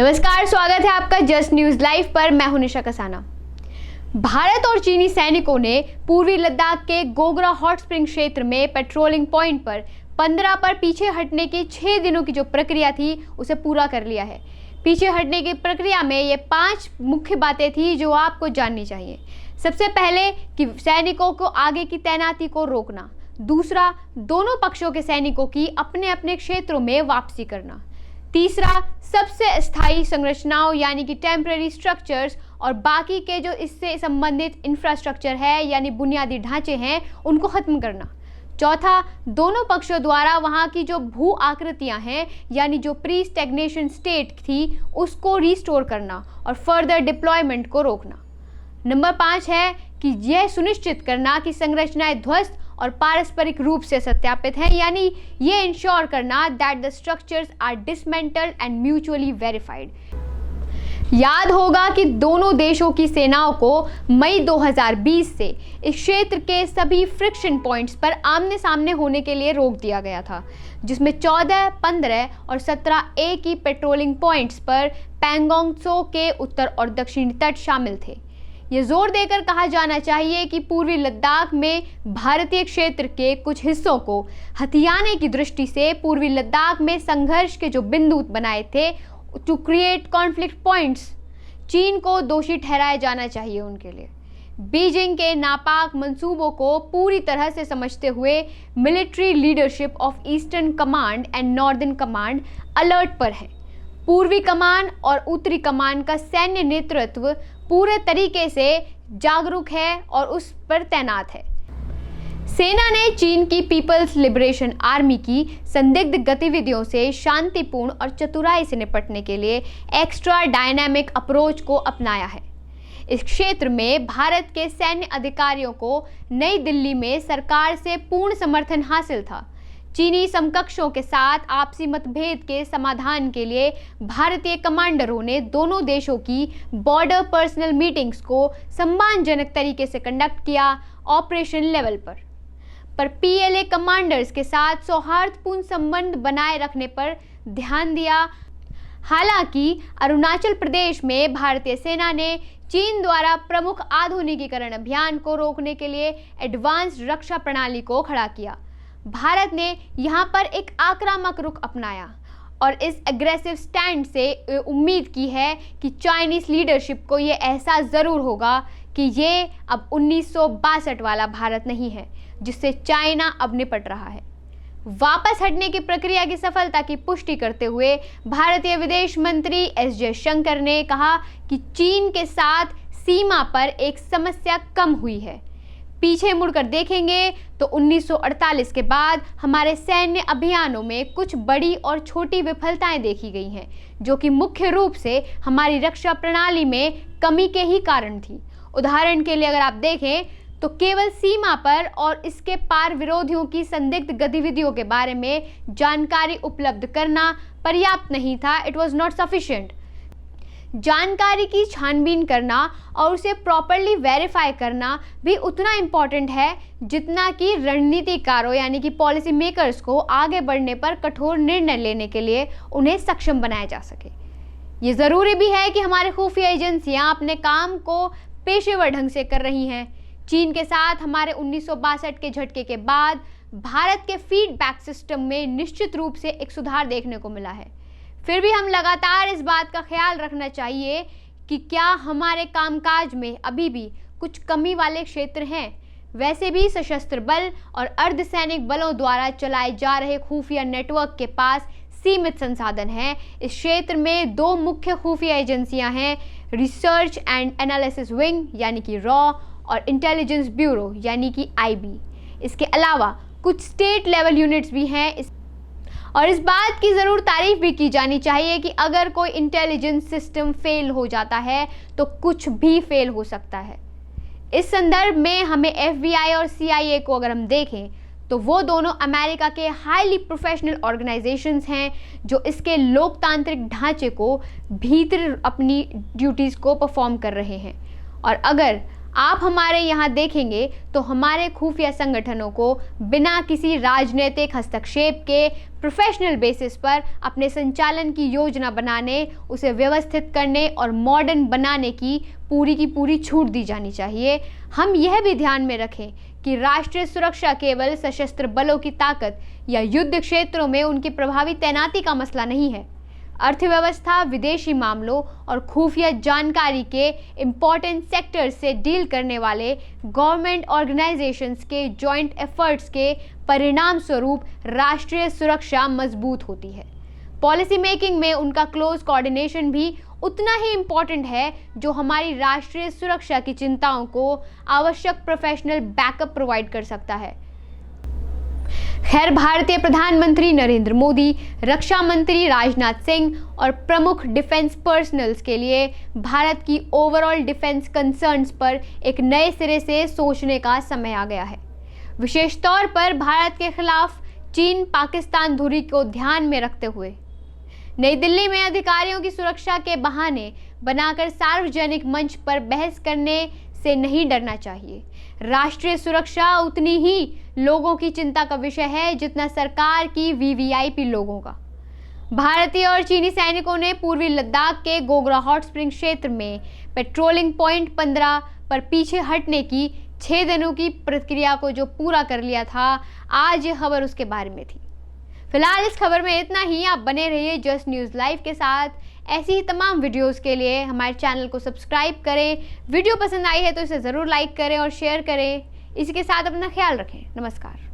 नमस्कार, स्वागत है आपका जस्ट न्यूज लाइव पर। मैं हूं निशा कसाना। भारत और चीनी सैनिकों ने पूर्वी लद्दाख के गोगरा हॉट स्प्रिंग क्षेत्र में पेट्रोलिंग पॉइंट पर 15 पर पीछे हटने की 6 दिनों की जो प्रक्रिया थी उसे पूरा कर लिया है। पीछे हटने की प्रक्रिया में ये 5 मुख्य बातें थी जो आपको जाननी चाहिए। सबसे पहले कि सैनिकों को आगे की तैनाती को रोकना। दूसरा, दोनों पक्षों के सैनिकों की अपने अपने क्षेत्रों में वापसी करना। तीसरा, सबसे अस्थायी संरचनाओं यानी कि टेम्पररी स्ट्रक्चर्स और बाकी के जो इससे संबंधित इंफ्रास्ट्रक्चर है यानी बुनियादी ढांचे हैं उनको खत्म करना। चौथा, दोनों पक्षों द्वारा वहां की जो भू आकृतियां हैं यानी जो प्री स्टैग्नेशन स्टेट थी उसको रिस्टोर करना और फर्दर डिप्लॉयमेंट को रोकना। नंबर 5 है कि यह सुनिश्चित करना कि संरचनाएं ध्वस्त और पारस्परिक रूप से सत्यापित हैं, यानी ये इंश्योर करना that the structures are dismantled and mutually verified. याद होगा कि दोनों देशों की सेनाओं को मई 2020 से इस क्षेत्र के सभी फ्रिक्शन पॉइंट्स पर आमने सामने होने के लिए रोक दिया गया था, जिसमें 14, 15 और 17A की पेट्रोलिंग पॉइंट्स पर पैंगोंग त्सो के उत्तर और दक्षिणी तट शामिल थे। ये जोर देकर कहा जाना चाहिए कि पूर्वी लद्दाख में भारतीय क्षेत्र के कुछ हिस्सों को हथियाने की दृष्टि से पूर्वी लद्दाख में संघर्ष के जो बिंदु बनाए थे टू क्रिएट कॉन्फ्लिक्ट पॉइंट्स, चीन को दोषी ठहराया जाना चाहिए उनके लिए। बीजिंग के नापाक मंसूबों को पूरी तरह से समझते हुए military leadership of eastern command and northern command alert पर है। पूर्वी कमान और उत्तरी कमान का सैन्य नेतृत्व पूरे तरीके से जागरूक है और उस पर तैनात है। सेना ने चीन की पीपल्स लिबरेशन आर्मी की संदिग्ध गतिविधियों से शांतिपूर्ण और चतुराई से निपटने के लिए एक्स्ट्रा डायनामिक अप्रोच को अपनाया है। इस क्षेत्र में भारत के सैन्य अधिकारियों को नई दिल्ली में सरकार से पूर्ण समर्थन हासिल था। चीनी समकक्षों के साथ आपसी मतभेद के समाधान के लिए भारतीय कमांडरों ने दोनों देशों की बॉर्डर पर्सनल मीटिंग्स को सम्मानजनक तरीके से कंडक्ट किया ऑपरेशन लेवल पर पीएलए कमांडर्स के साथ सौहार्दपूर्ण संबंध बनाए रखने पर ध्यान दिया। हालांकि अरुणाचल प्रदेश में भारतीय सेना ने चीन द्वारा प्रमुख आधुनिकीकरण अभियान को रोकने के लिए एडवांस्ड रक्षा प्रणाली को खड़ा किया। भारत ने यहाँ पर एक आक्रामक रुख अपनाया और इस एग्रेसिव स्टैंड से उम्मीद की है कि चाइनीज लीडरशिप को ये एहसास ज़रूर होगा कि ये अब 1962 वाला भारत नहीं है जिससे चाइना अब निपट रहा है। वापस हटने की प्रक्रिया की सफलता की पुष्टि करते हुए भारतीय विदेश मंत्री एस जयशंकर ने कहा कि चीन के साथ सीमा पर एक समस्या कम हुई है। पीछे मुड़कर देखेंगे तो 1948 के बाद हमारे सैन्य अभियानों में कुछ बड़ी और छोटी विफलताएं देखी गई हैं, जो कि मुख्य रूप से हमारी रक्षा प्रणाली में कमी के ही कारण थी। उदाहरण के लिए अगर आप देखें तो केवल सीमा पर और इसके पार विरोधियों की संदिग्ध गतिविधियों के बारे में जानकारी उपलब्ध करना पर्याप्त नहीं था। It was not sufficient. जानकारी की छानबीन करना और उसे प्रॉपरली वेरीफाई करना भी उतना इम्पॉर्टेंट है जितना कि रणनीतिकारों यानी कि पॉलिसी मेकर्स को आगे बढ़ने पर कठोर निर्णय लेने के लिए उन्हें सक्षम बनाया जा सके। ये ज़रूरी भी है कि हमारे खुफिया एजेंसियां अपने काम को पेशेवर ढंग से कर रही हैं। चीन के साथ हमारे 1962 के झटके के बाद भारत के फीडबैक सिस्टम में निश्चित रूप से एक सुधार देखने को मिला है। फिर भी हम लगातार इस बात का ख्याल रखना चाहिए कि क्या हमारे कामकाज में अभी भी कुछ कमी वाले क्षेत्र हैं। वैसे भी सशस्त्र बल और अर्धसैनिक बलों द्वारा चलाए जा रहे खुफिया नेटवर्क के पास सीमित संसाधन हैं। इस क्षेत्र में 2 मुख्य खुफिया एजेंसियां हैं, रिसर्च एंड एनालिसिस विंग यानी कि रॉ और इंटेलिजेंस ब्यूरो यानी कि आईबी। इसके अलावा कुछ स्टेट लेवल यूनिट्स भी हैं। और इस बात की ज़रूर तारीफ भी की जानी चाहिए कि अगर कोई इंटेलिजेंस सिस्टम फेल हो जाता है तो कुछ भी फेल हो सकता है। इस संदर्भ में हमें FBI और CIA को अगर हम देखें तो वो दोनों अमेरिका के हाईली प्रोफेशनल ऑर्गेनाइजेशंस हैं जो इसके लोकतांत्रिक ढांचे को भीतर अपनी ड्यूटीज़ को परफॉर्म कर रहे हैं। और अगर आप हमारे यहाँ देखेंगे तो हमारे खुफिया संगठनों को बिना किसी राजनीतिक हस्तक्षेप के प्रोफेशनल बेसिस पर अपने संचालन की योजना बनाने, उसे व्यवस्थित करने और मॉडर्न बनाने की पूरी छूट दी जानी चाहिए। हम यह भी ध्यान में रखें कि राष्ट्रीय सुरक्षा केवल सशस्त्र बलों की ताकत या युद्ध क्षेत्रों में उनकी प्रभावी तैनाती का मसला नहीं है। अर्थव्यवस्था, विदेशी मामलों और खुफिया जानकारी के इम्पोर्टेंट सेक्टर्स से डील करने वाले गवर्नमेंट ऑर्गेनाइजेशंस के जॉइंट एफर्ट्स के परिणाम स्वरूप राष्ट्रीय सुरक्षा मजबूत होती है। पॉलिसी मेकिंग में उनका क्लोज कोऑर्डिनेशन भी उतना ही इम्पोर्टेंट है जो हमारी राष्ट्रीय सुरक्षा की चिंताओं को आवश्यक प्रोफेशनल बैकअप प्रोवाइड कर सकता है। खैर, भारतीय प्रधानमंत्री नरेंद्र मोदी, रक्षा मंत्री राजनाथ सिंह और प्रमुख डिफेंस पर्सनल्स के लिए भारत की ओवरऑल डिफेंस कंसर्न्स पर एक नए सिरे से सोचने का समय आ गया है। विशेष तौर पर भारत के खिलाफ चीन पाकिस्तान धुरी को ध्यान में रखते हुए नई दिल्ली में अधिकारियों की सुरक्षा के बहाने बनाकर सार्वजनिक मंच पर बहस करने से नहीं डरना चाहिए। राष्ट्रीय सुरक्षा उतनी ही लोगों की चिंता का विषय है जितना सरकार की वीवीआईपी लोगों का। भारतीय और चीनी सैनिकों ने पूर्वी लद्दाख के गोगरा हॉट स्प्रिंग क्षेत्र में पेट्रोलिंग पॉइंट 15 पर पीछे हटने की 6 दिनों की प्रक्रिया को जो पूरा कर लिया था, आज ये खबर उसके बारे में थी। फिलहाल इस खबर में इतना ही। आप बने रहिए जस्ट न्यूज़ लाइव के साथ। ऐसी ही तमाम वीडियोस के लिए हमारे चैनल को सब्सक्राइब करें। वीडियो पसंद आई है तो इसे ज़रूर लाइक करें और शेयर करें। इसी के साथ अपना ख्याल रखें। नमस्कार।